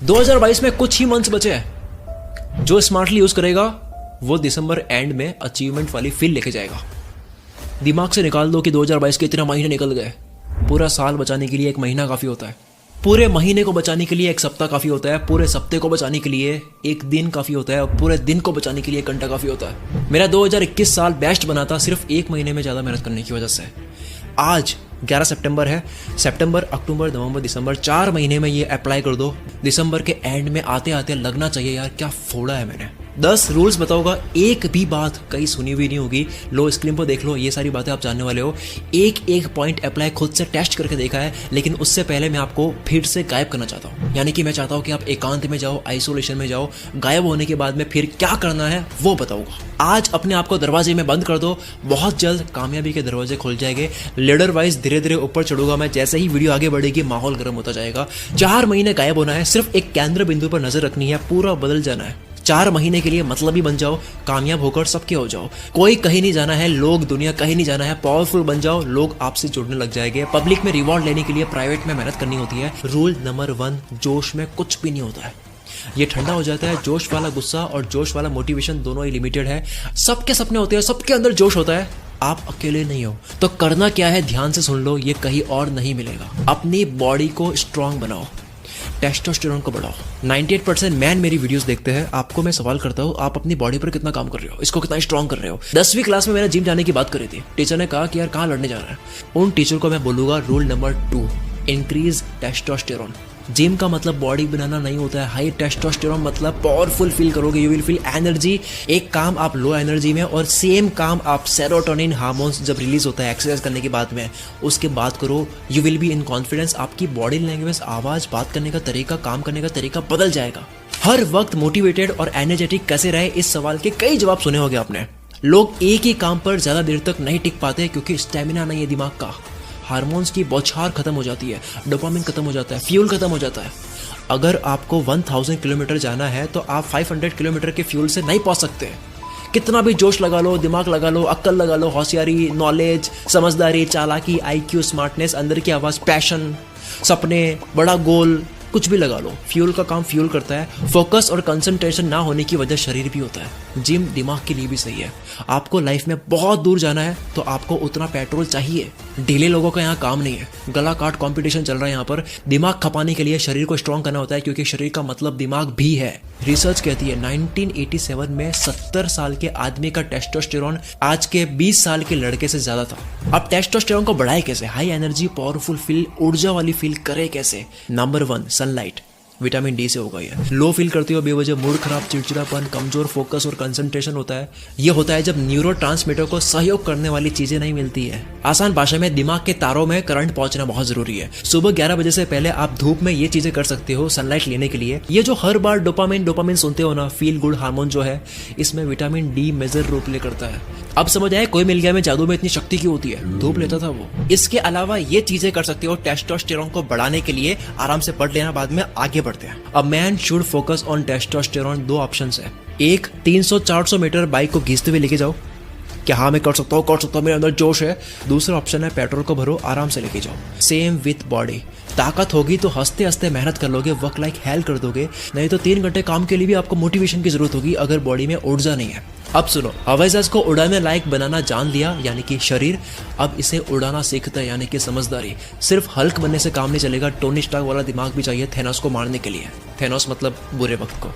2022 में कुछ ही मंथ्स बचे हैं। जो स्मार्टली यूज करेगा वो दिसंबर एंड में अचीवमेंट वाली फील लेके जाएगा। दिमाग से निकाल दो कि 2022 के इतने महीने निकल गए। पूरा साल बचाने के लिए एक महीना काफी होता है, पूरे महीने को बचाने के लिए एक सप्ताह काफी होता है, पूरे सप्ते को बचाने के लिए एक दिन काफी होता है और पूरे दिन को बचाने के लिए एक घंटा काफी होता है। मेरा 2021 साल बेस्ट बना था सिर्फ एक महीने में ज्यादा मेहनत करने की वजह से। आज 11 सितंबर है। सितंबर, अक्टूबर, नवंबर, दिसंबर 4 महीने में ये अप्लाई कर दो। दिसंबर के एंड में आते आते लगना चाहिए यार क्या फोड़ा है मैंने। 10 रूल्स बताऊंगा, एक भी बात कहीं सुनी हुई नहीं होगी। लो स्क्रीन पर देख लो, ये सारी बातें आप जानने वाले हो। एक एक पॉइंट अप्लाई खुद से टेस्ट करके देखा है, लेकिन उससे पहले मैं आपको फिर से गायब करना चाहता हूँ। यानी कि मैं चाहता हूँ कि आप एकांत में जाओ, आइसोलेशन में जाओ। गायब होने के बाद में फिर क्या करना है वो बताऊंगा। आज अपने आप को दरवाजे में बंद कर दो, बहुत जल्द कामयाबी के दरवाजे खुल जाएंगे। लीडर वाइज धीरे धीरे ऊपर चढ़ूंगा मैं। जैसे ही वीडियो आगे बढ़ेगी माहौल गर्म होता जाएगा। 4 महीने गायब होना है, सिर्फ एक केंद्र बिंदु पर नजर रखनी है, पूरा बदल जाना है। 4 महीने के लिए मतलब ही बन जाओ, कामयाब होकर सबके हो जाओ। कोई कहीं नहीं जाना है, लोग दुनिया कहीं नहीं जाना है। पावरफुल बन जाओ, लोग आपसे जुड़ने लग जाएंगे। पब्लिक में रिवॉर्ड लेने के लिए प्राइवेट में मेहनत करनी होती है। रूल नंबर 1, जोश में कुछ भी नहीं होता है, ये ठंडा हो जाता है। जोश वाला गुस्सा और जोश वाला मोटिवेशन दोनों ही लिमिटेड है। सबके सपने होते हैं, सबके अंदर जोश होता है, आप अकेले नहीं हो। तो करना क्या है, ध्यान से सुन लो, ये कहीं और नहीं मिलेगा। अपनी बॉडी को स्ट्रांग बनाओ, टेस्टोस्टेरोन को बढ़ाओ। 98% मैन मेरी वीडियोस देखते हैं। आपको मैं सवाल करता हूँ, आप अपनी बॉडी पर कितना काम कर रहे हो, इसको कितना स्ट्रांग कर रहे हो। 10वीं क्लास में मैंने जिम जाने की बात करी थी। टीचर ने कहा कि यार कहाँ लड़ने जा रहा है। उन टीचर को मैं बोलूंगा rule number 2, increase testosterone. Gym का मतलब बॉडी बनाना नहीं होता है। हाई टेस्टोस्टेरोन मतलब पावरफुल फील करोगे, यू विल फील एनर्जी। एक काम आप लो एनर्जी में और सेम काम आप सेरोटोनिन हार्मोन्स जब रिलीज होता है एक्सरसाइज करने के बाद में, उसके बाद करो, you will be in confidence. आपकी बॉडी लैंग्वेज, आवाज, बात करने का तरीका, काम करने का तरीका बदल जाएगा। हर वक्त मोटिवेटेड और एनर्जेटिक कैसे रहे, इस सवाल के कई जवाब सुने होंगे आपने। लोग एक ही काम पर ज्यादा देर तक नहीं टिक पाते क्योंकि स्टेमिना नहीं है दिमाग का। हार्मोन्स की बौछार खत्म हो जाती है, डोपामिन खत्म हो जाता है, फ्यूल खत्म हो जाता है। अगर आपको 1000 किलोमीटर जाना है तो आप 500 किलोमीटर के फ्यूल से नहीं पहुंच सकते। कितना भी जोश लगा लो, दिमाग लगा लो, अक्ल लगा लो, होशियारी, नॉलेज, समझदारी, चालाकी, IQ, स्मार्टनेस, अंदर की आवाज, पैशन, सपने, बड़ा गोल, कुछ भी लगा लो, फ्यूल का काम फ्यूल करता है। फोकस और कंसंट्रेशन ना होने की वजह शरीर भी होता है। जिम दिमाग के लिए भी सही है। आपको लाइफ में बहुत दूर जाना है तो आपको उतना पेट्रोल चाहिए। ढीले लोगों का यहाँ काम नहीं है। गला काट कंपटीशन चल रहा है यहाँ पर। दिमाग खपाने के लिए शरीर को स्ट्रांग करना होता है, क्योंकि शरीर का मतलब दिमाग भी है। रिसर्च कहती है 1987 में 70 साल के आदमी का टेस्टोस्टेरोन आज के 20 साल के लड़के से ज्यादा था। अब टेस्टोस्टेरोन को बढ़ाए कैसे, हाई एनर्जी, पावरफुल फील, ऊर्जा वाली फील करे कैसे। Number 1, sunlight. विटामिन डी से होगा ये। लो फील करते हो बेवजह, मूड खराब, चिड़चिड़ापन, कमजोर फोकस और कंसंट्रेशन होता है। ये होता है जब न्यूरोट्रांसमीटर को सहयोग करने वाली चीजें नहीं मिलती है। आसान भाषा में दिमाग के तारों में करंट पहुंचना बहुत जरूरी है। सुबह 11 बजे से पहले आप धूप में ये चीजें कर सकते हो सनलाइट लेने के लिए। ये जो हर बार डोपामिन सुनते हो ना, फील गुड हार्मोन जो है, इसमें vitamin D major role play करता है। अब समझ आए कोई मिल गया में जादू में इतनी शक्ति क्यों होती है, धूप लेता था वो। इसके अलावा ये चीजें कर सकते हो टेस्टोस्टेरोन को बढ़ाने के लिए। आराम से पढ़ लेना, बाद में आगे बढ़ते हैं। A man should focus on testosterone. 2 options है। एक, 300-400 मीटर बाइक को घीसते हुए लेके जाओ कि हाँ मैं कर सकता हूँ, मेरे अंदर जोश है। दूसरा ऑप्शन है पेट्रोल को भरो, आराम से लेके जाओ। Same with body. ताकत होगी तो हंसते हंसते मेहनत कर लोगे, वर्क लाइक हेल कर दोगे। नहीं तो 3 घंटे काम के लिए भी आपको मोटिवेशन की जरूरत होगी अगर बॉडी में ऊर्जा नहीं है। अब सुनो, हवाई जहाज को उड़ाने लायक बनाना जान लिया यानी कि शरीर। अब इसे उड़ाना सीखता है यानी कि समझदारी। सिर्फ हल्क बनने से काम नहीं चलेगा, टोनी स्टार्क वाला दिमाग भी चाहिए थेनोस को मारने के लिए। थेनोस मतलब बुरे वक्त को।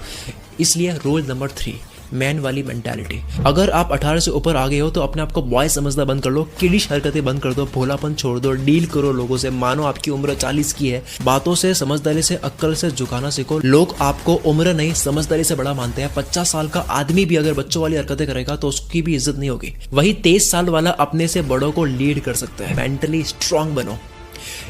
इसलिए रूल नंबर 3, मैन वाली मेंटालिटी। अगर आप 18 से ऊपर आ गए हो तो अपने आप को बॉय समझना बंद कर लो, किडिश हरकतें बंद कर दो, भोलापन छोड़ दो, डील करो लोगों से। मानो आपकी उम्र 40 की है। बातों से, समझदारी से, अक्ल से झुकाना सीखो। लोग आपको उम्र नहीं समझदारी से बड़ा मानते हैं। 50 साल का आदमी भी अगर बच्चों वाली हरकतें करेगा तो उसकी भी इज्जत नहीं होगी। वही 23 साल वाला अपने से बड़ों को लीड कर सकता है। मेंटली स्ट्रांग बनो।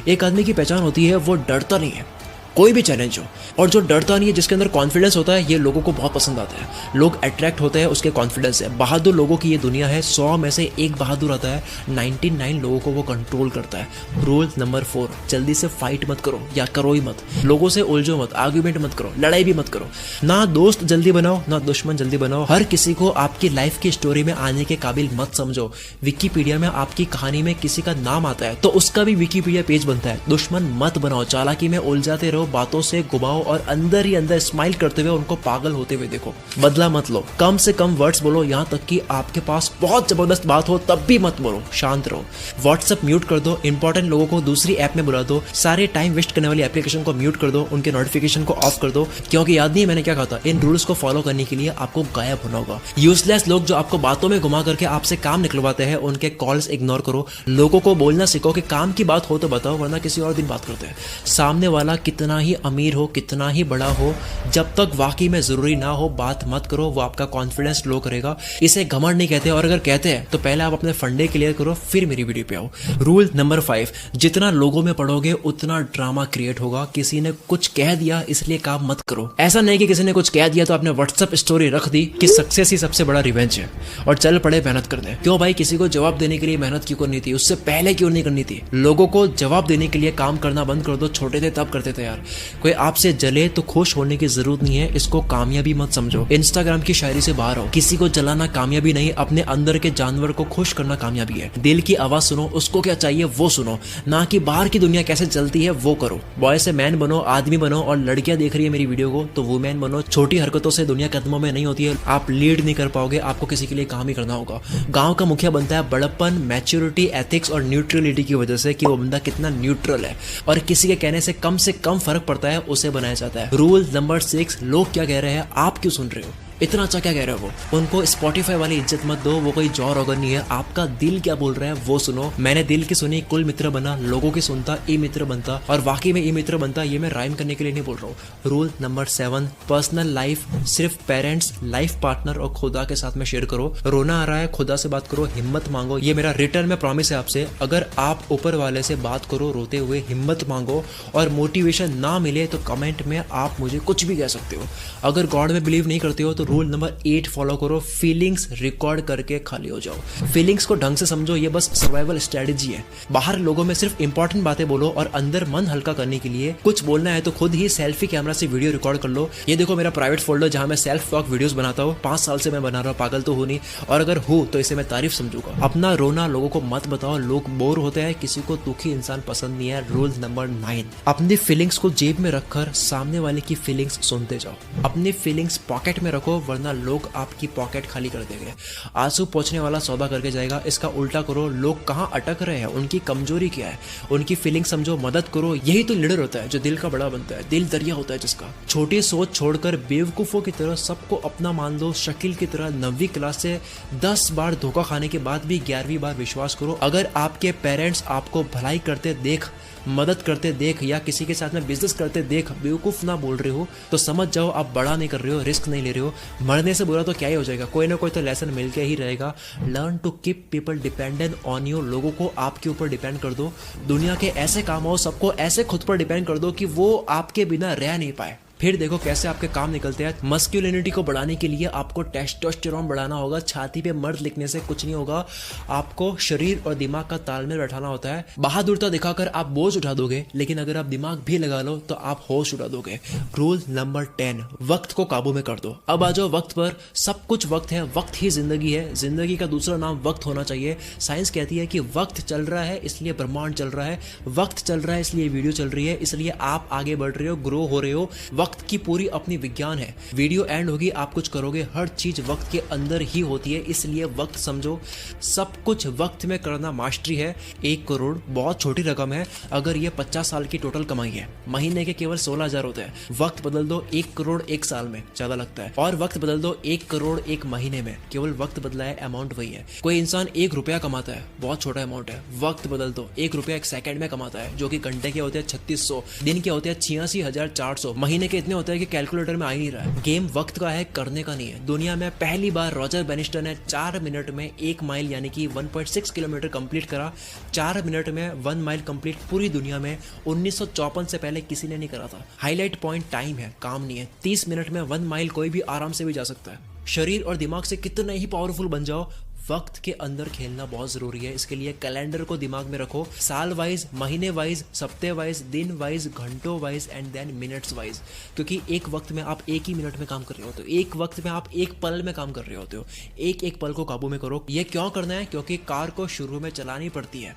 एक आदमी की पहचान होती है वो डरता नहीं है, कोई भी चैलेंज हो। और जो डरता नहीं है, जिसके अंदर कॉन्फिडेंस होता है, ये लोगों को बहुत पसंद आता है। लोग अट्रैक्ट होते हैं उसके कॉन्फिडेंस से। बहादुर लोगों की ये दुनिया है। 100 में से एक बहादुर आता है, 99 लोगों को वो कंट्रोल करता है। रूल नंबर 4, जल्दी से फाइट मत करो या करो ही मत। लोगों से उलझो मत, आर्ग्यूमेंट मत करो, लड़ाई भी मत करो। ना दोस्त जल्दी बनाओ, ना दुश्मन जल्दी बनाओ। हर किसी को आपकी लाइफ की स्टोरी में आने के काबिल मत समझो। विकिपीडिया में आपकी कहानी में किसी का नाम आता है तो उसका भी विकिपीडिया पेज बनता है। दुश्मन मत बनाओ, चालाकी में उलझाते रहो, दो, बातों से घुमाओ और अंदर ही अंदर स्माइल करते हुए उनको पागल होते हुए देखो। बदला मत लो, कम से कम वर्ड्स बोलो, यहाँ तक कि आपके पास बहुत जबरदस्त बात हो तब भी मत बोलो, शांत रहो। व्हाट्सएप म्यूट कर दो, इंपॉर्टेंट लोगों को दूसरी ऐप में बुला दो, सारे टाइम वेस्ट करने वाली एप्लीकेशन को म्यूट कर दो, उनके नोटिफिकेशन को ऑफ कर दो, क्योंकि याद नहीं है मैंने क्या कहा था, इन रूल्स को फॉलो करने के लिए आपको गायब होना होगा। यूजलेस लोग जो आपको बातों में घुमा करके आपसे काम निकलवाते हैं, उनके कॉल्स इग्नोर करो। लोगों को बोलना सीखो कि काम की बात हो तो बताओ, वरना किसी और दिन बात करते हैं। सामने वाला कितना ही अमीर हो, कितना ही बड़ा हो, जब तक वाकई में जरूरी ना हो बात मत करो, वो आपका कॉन्फिडेंस लो करेगा। इसे घमंड नहीं कहते, और अगर कहते हैं तो पहले आप अपने फंडे क्लियर करो, फिर मेरी वीडियो पे आओ। रूल नंबर 5, जितना लोगों में पढ़ोगे उतना ड्रामा क्रिएट होगा। किसी ने कुछ कह दिया इसलिए काम मत करो। ऐसा नहीं कि किसी ने कुछ कह दिया तो आपने व्हाट्सएप स्टोरी रख दी कि सक्सेस ही सबसे बड़ा रिवेंज है और चल पड़े मेहनत करने। क्यों भाई, किसी को जवाब देने के लिए मेहनत क्यों करनी थी? उससे पहले क्यों नहीं करनी थी? लोगों को जवाब देने के लिए काम करना बंद कर दो। छोटे थे तब करते थे यार। कोई आपसे जले तो खुश होने की जरूरत नहीं है, इसको कामयाबी मत समझो। इंस्टाग्राम की शायरी से बाहर हो। किसी को जलाना कामयाबी नहीं, अपने अंदर के जानवर को खुश करना कामयाबी है। दिल की आवाज सुनो, उसको क्या चाहिए वो सुनो, ना कि बाहर की दुनिया कैसे चलती है वो करो। बॉय से मैन बनो, आदमी बनो, और लड़कियां देख रही है मेरी वीडियो को तो वुमेन बनो। छोटी हरकतों से दुनिया कदमों में नहीं होती है। आप लीड नहीं कर पाओगे, आपको किसी के लिए काम ही करना होगा। गांव का मुखिया बनता है बड़प्पन, मैच्योरिटी, एथिक्स और न्यूट्रलिटी की वजह से कि वो बंदा कितना न्यूट्रल है और किसी के कहने से कम फर्क पड़ता है, उसे बनाया जाता है। रूल नंबर 6, लोग क्या कह रहे हैं आप क्यों सुन रहे हो? इतना अच्छा क्या कह रहे हो वो? उनको स्पॉटिफाई वाली इज्जत मत दो, वो कोई जॉ रॉगन नहीं है। आपका दिल क्या बोल रहा है वो सुनो। मैंने दिल की सुनी, कुल मित्र बना, लोगों की सुनता, ई मित्र बनता, और वाकई में ई मित्र बनता। ये मैं राइम करने के लिए नहीं बोल रहा हूँ। रूल नंबर 7, पर्सनल लाइफ सिर्फ पेरेंट्स, लाइफ पार्टनर और खुदा के साथ में शेयर करो। रोना आ रहा है, खुदा से बात करो, हिम्मत मांगो। ये मेरा रिटर्न में प्रॉमिस है आपसे। अगर आप ऊपर वाले से बात करो रोते हुए, हिम्मत मांगो, और मोटिवेशन ना मिले तो कमेंट में आप मुझे कुछ भी कह सकते हो। अगर गॉड में बिलीव नहीं करते हो तो रूल नंबर 8 फॉलो करो, फीलिंग्स रिकॉर्ड करके खाली हो जाओ। फीलिंग्स को ढंग से समझो, ये बस सर्वाइवल स्ट्रेटेजी है। बाहर लोगों में सिर्फ इंपॉर्टेंट बातें बोलो, और अंदर मन हल्का करने के लिए कुछ बोलना है तो खुद ही सेल्फी कैमरा से वीडियो रिकॉर्ड कर लो। ये देखो मेरा प्राइवेट फोल्डर जहां मैं सेल्फ टॉक वीडियोस बनाता हूँ। 5 साल से मैं बना रहा हूँ, पागल तो हूं नहीं, और अगर हूं तो इसे मैं तारीफ समझूंगा। अपना रोना लोगों को मत बताओ, लोग बोर होते हैं, किसी को दुखी इंसान पसंद नहीं है। रूल नंबर 9, अपनी फीलिंग्स को जेब में रखकर सामने वाले की फीलिंग्स सुनते जाओ। अपनी फीलिंग्स पॉकेट में रखो, वरना लोग आपकी पॉकेट खाली कर देंगे। आंसू पोंछने वाला सौदा करके जाएगा। इसका उल्टा करो, लोग कहाँ अटक रहे हैं, उनकी कमजोरी क्या है, उनकी फीलिंग समझो, मदद करो। यही तो लीडर होता है जो दिल का बड़ा बनता है। दिल दरिया होता है जिसका। छोटी सोच छोड़कर बेवकूफों की तरह सबको अपना मान लो। शकील की तरह 9वीं क्लास से 10 बार धोखा खाने के बाद भी 11वीं बार विश्वास करो। अगर आपके पेरेंट्स आपको भलाई करते देख, मदद करते देख, या किसी के साथ में बिजनेस करते देख बेवकूफ ना बोल रहे हो तो समझ जाओ आप बड़ा नहीं कर रहे हो, रिस्क नहीं ले रहे हो। मरने से बुरा तो क्या ही हो जाएगा, कोई ना कोई तो लेसन मिल के ही रहेगा। Learn to keep people dependent on you. लोगों को आपके ऊपर डिपेंड कर दो। दुनिया के ऐसे काम हो, सबको ऐसे खुद पर डिपेंड कर दो कि वो आपके बिना रह नहीं पाए। फिर देखो कैसे आपके काम निकलते हैं। मस्कुलिनिटी को बढ़ाने के लिए आपको टेस्टोस्टेरोन बढ़ाना होगा। छाती पे मर्द लिखने से कुछ नहीं होगा, आपको शरीर और दिमाग का तालमेल बैठाना होता है। बहादुरता दिखाकर आप बोझ उठा दोगे, लेकिन अगर आप दिमाग भी लगा लो तो आप होश उड़ा दोगे। रूल नंबर 10, वक्त को काबू में कर दो। अब आ जाओ वक्त पर। सब कुछ वक्त है, वक्त ही जिंदगी है। जिंदगी का दूसरा नाम वक्त होना चाहिए। साइंस कहती है कि वक्त चल रहा है इसलिए ब्रह्मांड चल रहा है, वक्त चल रहा है इसलिए वीडियो चल रही है, इसलिए आप आगे बढ़ रहे हो, ग्रो हो रहे हो। वक्त की पूरी अपनी विज्ञान है। वीडियो एंड होगी, आप कुछ करोगे, हर चीज वक्त के अंदर ही होती है, इसलिए वक्त समझो। सब कुछ वक्त में करना मास्टरी है। 1 करोड़ बहुत छोटी रकम है अगर ये 50 साल की टोटल कमाई है। महीने के केवल 16,000 होते हैं। वक्त बदल दो, 1 करोड़ 1 साल में, ज्यादा लगता है। और वक्त बदल दो 1 करोड़ 1 महीने में, केवल वक्त बदला है, अमाउंट वही है। कोई इंसान 1 रुपया कमाता है, बहुत छोटा अमाउंट है। वक्त बदल दो, 1 रुपया 1 सेकंड में कमाता है, जो कि घंटे के होते हैं 3600, दिन के होते हैं 86,400, महीने के इतने होते हैं कि कैलकुलेटर में आ ही नहीं रहा है। गेम वक्त का है, करने का नहीं है। दुनिया में पहली बार रॉजर बेनिस्टर ने 4 मिनट में 1 माइल यानी कि 1.6 किलोमीटर कंप्लीट करा। 4 मिनट में 1 माइल कंप्लीट पूरी दुनिया में 1954 से पहले किसी ने नहीं करा था। हाईलाइट पॉइंट टाइम है, काम नहीं है। 30 मिनट में 1 माइल कोई भी आराम से भी जा सकता है। शरीर और दिमाग से कितने ही पावरफुल बन जाओ, वक्त के अंदर खेलना बहुत जरूरी है। इसके लिए कैलेंडर को दिमाग में रखो, साल वाइज, महीने वाइज, सप्ते वाइज, दिन वाइज, घंटों wise and then minutes wise. क्योंकि एक वक्त में आप 1 ही मिनट में काम कर रहे होते हो, एक वक्त में आप 1 पल में काम कर रहे होते हो। एक एक पल को काबू में करो। ये क्यों करना है? क्योंकि कार को शुरू में चलानी पड़ती है,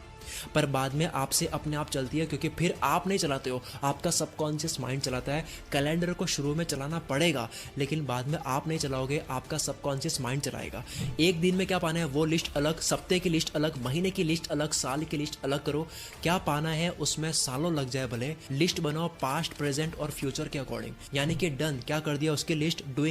पर बाद में आपसे अपने आप चलती है, क्योंकि फिर आप नहीं चलाते हो, आपका सबकॉन्शियस माइंड चलाता है। कैलेंडर को शुरू में चलाना पड़ेगा, लेकिन बाद में आप नहीं चलाओगे, आपका सबकॉन्शियस माइंड चलाएगा। एक दिन में क्या पाना है वो लिस्ट अलग, सप्ते की लिस्ट अलग, महीने की लिस्ट अलग, साल की लिस्ट अलग करो। क्या पाना है उसमें सालों लग जाए भले, लिस्ट बनाओ पास्ट, प्रेजेंट और फ्यूचर के अकॉर्डिंग। यानी कि डन, क्या कर दिया उसकी लिस्ट, डूइंग